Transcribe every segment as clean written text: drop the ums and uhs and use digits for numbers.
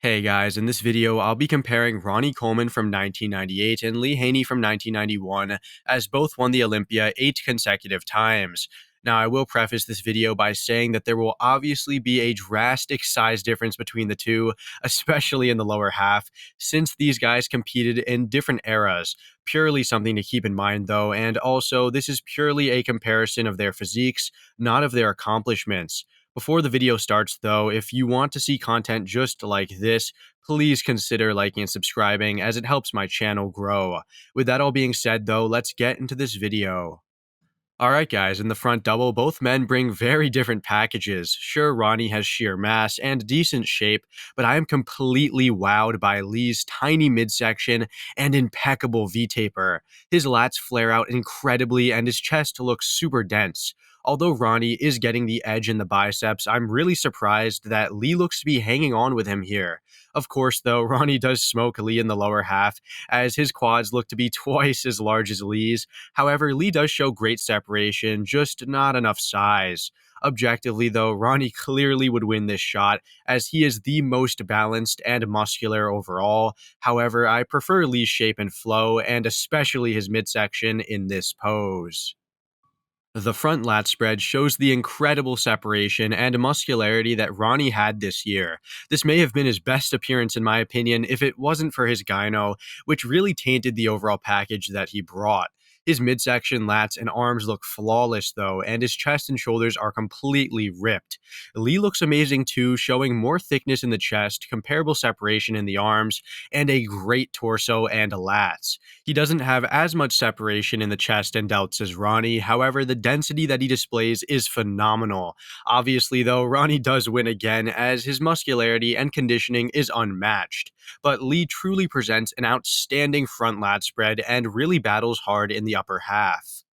Hey guys, in this video, I'll be comparing Ronnie Coleman from 1998 and Lee Haney from 1991, as both won the Olympia 8 consecutive times. Now, I will preface this video by saying that there will obviously be a drastic size difference between the two, especially in the lower half, since these guys competed in different eras. Purely something to keep in mind though, and also, this is purely a comparison of their physiques, not of their accomplishments. Before the video starts, though, if you want to see content just like this, please consider liking and subscribing as it helps my channel grow. With that all being said, though, let's get into this video. Alright guys, in the front double, both men bring very different packages. Sure, Ronnie has sheer mass and decent shape, but I am completely wowed by Lee's tiny midsection and impeccable V-taper. His lats flare out incredibly and his chest looks super dense. Although Ronnie is getting the edge in the biceps, I'm really surprised that Lee looks to be hanging on with him here. Of course, though, Ronnie does smoke Lee in the lower half, as his quads look to be twice as large as Lee's. However, Lee does show great separation, just not enough size. Objectively, though, Ronnie clearly would win this shot, as he is the most balanced and muscular overall. However, I prefer Lee's shape and flow, and especially his midsection in this pose. The front lat spread shows the incredible separation and muscularity that Ronnie had this year. This may have been his best appearance in my opinion if it wasn't for his gyno, which really tainted the overall package that he brought. His midsection, lats, and arms look flawless though, and his chest and shoulders are completely ripped. Lee looks amazing too, showing more thickness in the chest, comparable separation in the arms, and a great torso and lats. He doesn't have as much separation in the chest and delts as Ronnie, however, the density that he displays is phenomenal. Obviously, though, Ronnie does win again, as his muscularity and conditioning is unmatched. But Lee truly presents an outstanding front lat spread and really battles hard in the upper half.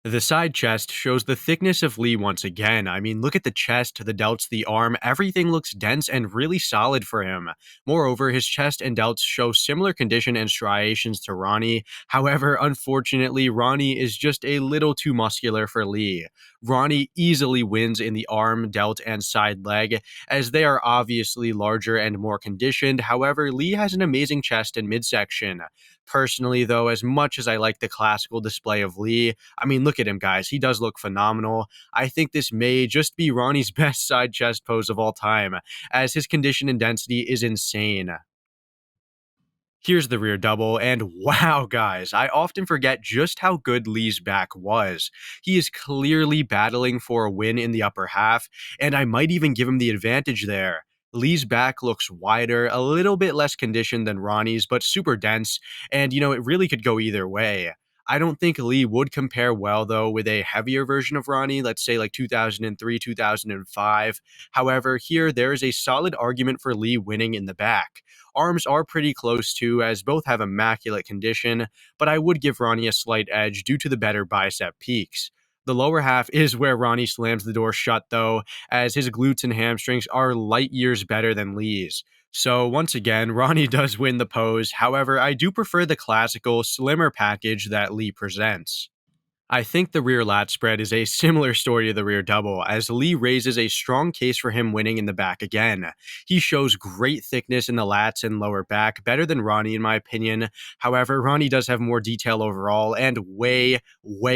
The side chest shows the thickness of Lee once again. I mean, look at the chest, the delts, the arm, everything looks dense and really solid for him. Moreover, his chest and delts show similar condition and striations to Ronnie. However, unfortunately, Ronnie is just a little too muscular for Lee. Ronnie easily wins in the arm, delt, and side leg, as they are obviously larger and more conditioned. However, Lee has an amazing chest and midsection. Personally, though, as much as I like the classical display of Lee, I mean, look at him, guys. He does look phenomenal. I think this may just be Ronnie's best side chest pose of all time, as his condition and density is insane. Here's the rear double, and wow, guys, I often forget just how good Lee's back was. He is clearly battling for a win in the upper half, and I might even give him the advantage there. Lee's back looks wider, a little bit less conditioned than Ronnie's, but super dense, and it really could go either way. I don't think Lee would compare well, though, with a heavier version of Ronnie, let's say like 2003, 2005. However, here there is a solid argument for Lee winning in the back. Arms are pretty close too, as both have immaculate condition, but I would give Ronnie a slight edge due to the better bicep peaks. The lower half is where Ronnie slams the door shut though, as his glutes and hamstrings are light years better than Lee's. So once again, Ronnie does win the pose, however, I do prefer the classical, slimmer package that Lee presents. I think the rear lat spread is a similar story to the rear double, as Lee raises a strong case for him winning in the back again. He shows great thickness in the lats and lower back, better than Ronnie in my opinion. However, Ronnie does have more detail overall and way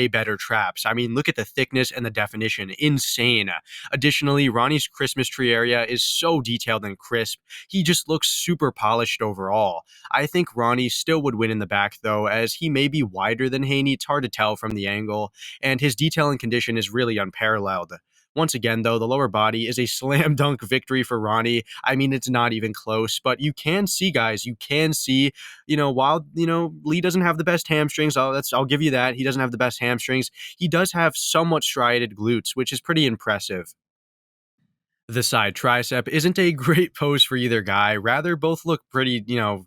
better traps. I mean, look at the thickness and the definition, insane. Additionally, Ronnie's Christmas tree area is so detailed and crisp, he just looks super polished overall. I think Ronnie still would win in the back though, as he may be wider than Haney, it's hard to tell from the angle, and his detail and condition is really unparalleled. Once again, though, the lower body is a slam dunk victory for Ronnie. I mean, it's not even close, but you can see, guys, while, Lee doesn't have the best hamstrings, I'll give you that. He doesn't have the best hamstrings. He does have somewhat striated glutes, which is pretty impressive. The side tricep isn't a great pose for either guy. Rather, both look pretty,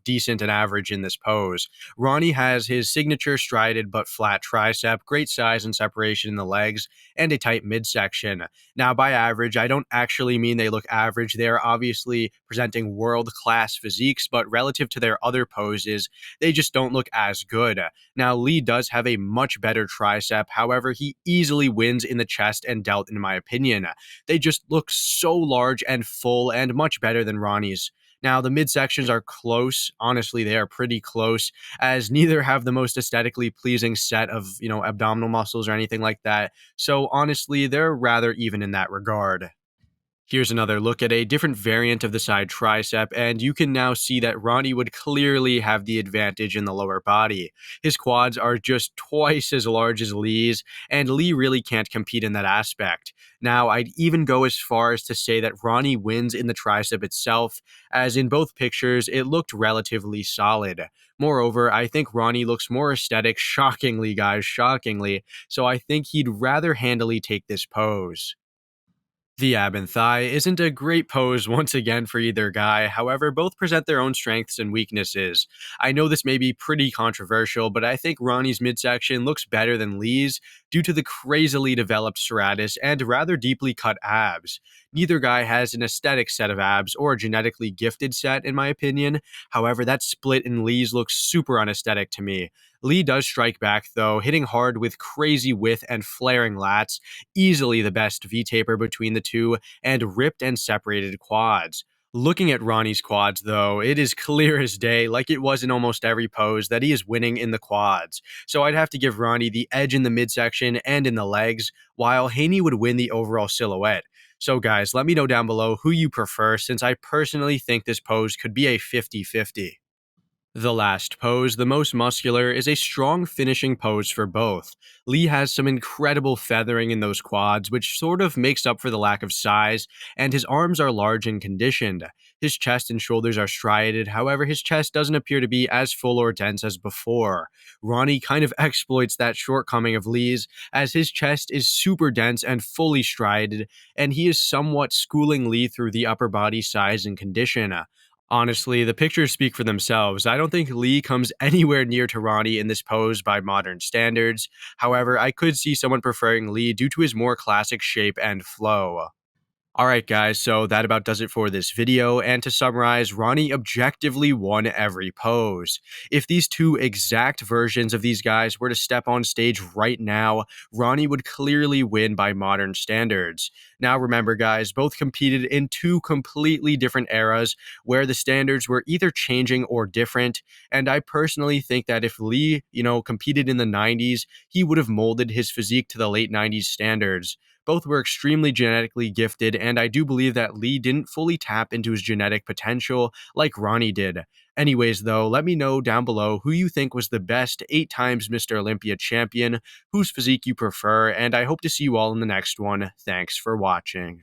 decent and average in this pose. Ronnie has his signature strided but flat tricep, great size and separation in the legs, and a tight midsection. Now, by average, I don't actually mean they look average. They're obviously presenting world-class physiques, but relative to their other poses, they just don't look as good. Now, Lee does have a much better tricep. However, he easily wins in the chest and delt, in my opinion. They just look so so large and full and much better than Ronnie's. Now, the midsections are close. Honestly, they are pretty close, as neither have the most aesthetically pleasing set of, abdominal muscles or anything like that. So, honestly, they're rather even in that regard. Here's another look at a different variant of the side tricep, and you can now see that Ronnie would clearly have the advantage in the lower body. His quads are just twice as large as Lee's, and Lee really can't compete in that aspect. Now, I'd even go as far as to say that Ronnie wins in the tricep itself, as in both pictures, it looked relatively solid. Moreover, I think Ronnie looks more aesthetic, shockingly, guys, shockingly, so I think he'd rather handily take this pose. The ab and thigh isn't a great pose once again for either guy, however, both present their own strengths and weaknesses. I know this may be pretty controversial, but I think Ronnie's midsection looks better than Lee's due to the crazily developed serratus and rather deeply cut abs. Neither guy has an aesthetic set of abs or a genetically gifted set, in my opinion. However, that split in Lee's looks super unaesthetic to me. Lee does strike back, though, hitting hard with crazy width and flaring lats, easily the best V-taper between the two, and ripped and separated quads. Looking at Ronnie's quads, though, it is clear as day, like it was in almost every pose, that he is winning in the quads. So I'd have to give Ronnie the edge in the midsection and in the legs, while Haney would win the overall silhouette. So guys, let me know down below who you prefer, since I personally think this pose could be a 50-50. The last pose, the most muscular, is a strong finishing pose for both. Lee has some incredible feathering in those quads, which sort of makes up for the lack of size, and his arms are large and conditioned. His chest and shoulders are striated, however, his chest doesn't appear to be as full or dense as before. Ronnie kind of exploits that shortcoming of Lee's, as his chest is super dense and fully striated, and he is somewhat schooling Lee through the upper body size and condition. Honestly, the pictures speak for themselves. I don't think Lee comes anywhere near to Ronnie in this pose by modern standards. However, I could see someone preferring Lee due to his more classic shape and flow. Alright guys, so that about does it for this video, and to summarize, Ronnie objectively won every pose. If these two exact versions of these guys were to step on stage right now, Ronnie would clearly win by modern standards. Now remember guys, both competed in two completely different eras where the standards were either changing or different, and I personally think that if Lee, competed in the 90s, he would have molded his physique to the late 90s standards. Both were extremely genetically gifted, and I do believe that Lee didn't fully tap into his genetic potential like Ronnie did. Anyways, though, let me know down below who you think was the best 8 times Mr. Olympia champion, whose physique you prefer, and I hope to see you all in the next one. Thanks for watching.